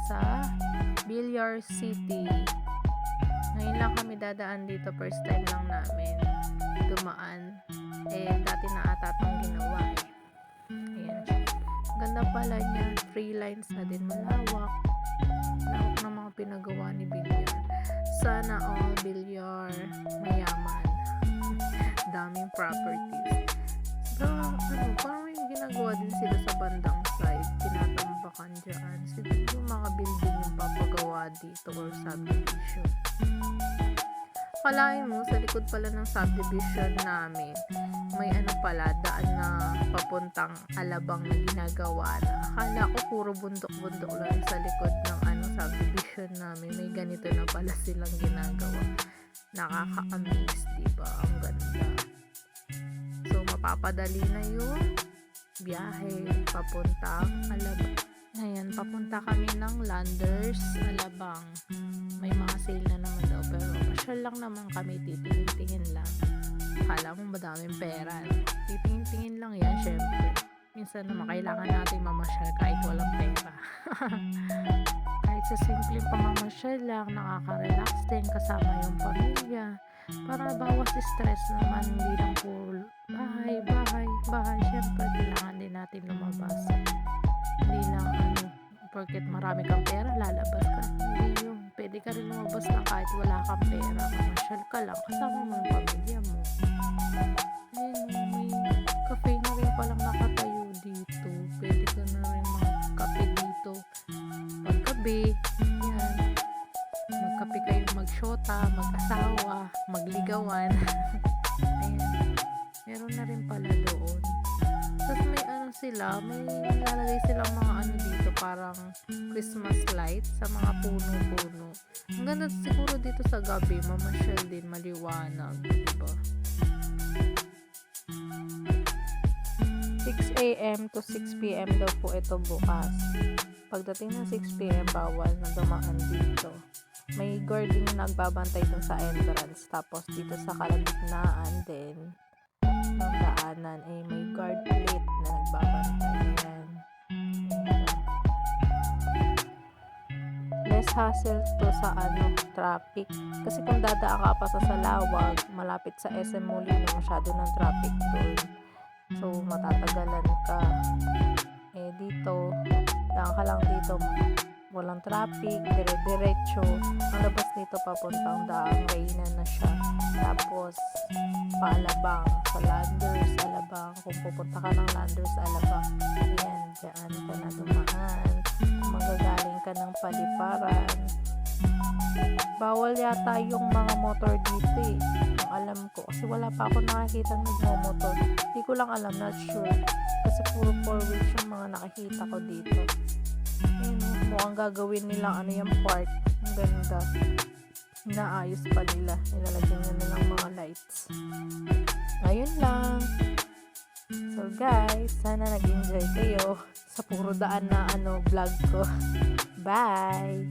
sa Villar City. Ngayon lang kami dadaan dito, first time lang namin dumaan. Dati na ata itong ginawa Ayan siya. Ganda pala niya, 3 lines na din, malawak. Lawak ng mga pinagawa ni Villar. Sana all Villar mayaman. Daming properties. Pero parang may ginagawa din sila sa bandang side, tinatambakan dyan. Siguro mga building yung papagawa dito or subdivision. Kalain mo, sa likod pala ng subdivision namin, may pala, daan na papuntang Alabang na ginagawa na. Akala ko puro bundok-bundok lang sa likod ng subdivision namin. May ganito na pala silang ginagawa. Nakaka-amaze, diba? Ang ganda. So, mapapadali na yung biyahe papuntang Alabang. Ayan, papunta kami ng Landers, Alabang. May mga sale na naman daw, pero masyal lang naman kami, titingin-tingin lang. Akala mo madaming pera. Titingin-tingin lang yan, syempre. Minsan naman kailangan natin mamasyal kahit walang pera. Kahit sa simpleng pamamasyal lang, nakaka-relax din kasama yung pamilya. Para bawas stress naman, hindi lang puro bahay. Syempre, kailangan din natin lumabas. Hindi lang porket marami kang pera, lalabas ka. Hindi yun. Pwede ka rin lumabas na kahit wala kang pera. Mamasyal ka lang, kasama mo yung pamilya mo. Ayun, may cafe na rin palang nakatayo dito. Pwede ka na rin magkape dito. Paggabi, yan. Magkape kayo, magsyota, mag-asawa, magligawan. Ayan. Meron na rin pala doon. Tapos may sila, may nilalagay silang mga dito, parang Christmas lights sa mga puno-puno. Ang ganda siguro dito sa gabi, mamasyal din, maliwanag, diba? 6 a.m. to 6 p.m. daw po ito bukas. Pagdating ng 6 p.m. bawal na dumaan dito. May guarding na nagbabantay dun sa entrance. Tapos dito sa kalagitnaan din ng daanan may guard plate na nagbabantay. Yan. Less hassle to sa traffic. Kasi kung dadaan ka pa sa Salawag, malapit sa SM Molino, masyado ng traffic doon. So, matatagalan ka. Dito, daan ka lang dito, walang traffic, dire-diretso. Ang labas nito papuntang Daang Reyna na siya. Tapos, Alabang, sa Landers, Alabang. Kung pupunta ka ng Landers, Alabang, yan, dyan ka na dumaan. Magagaling ka ng Paliparan. Bawal yata yung mga motor dito ang alam ko. Kasi wala pa ako nakakita nagmo-motor. Hindi ko lang alam, not sure. Kasi puro 4 wheels yung mga nakikita ko dito. Mukhang gagawin nilang yung park. Ang ganda. Inaayos pa nila. Nilalagyan na nilang mga lights. Ayun lang. So guys, sana nag-enjoy kayo sa puro daan na vlog ko. Bye!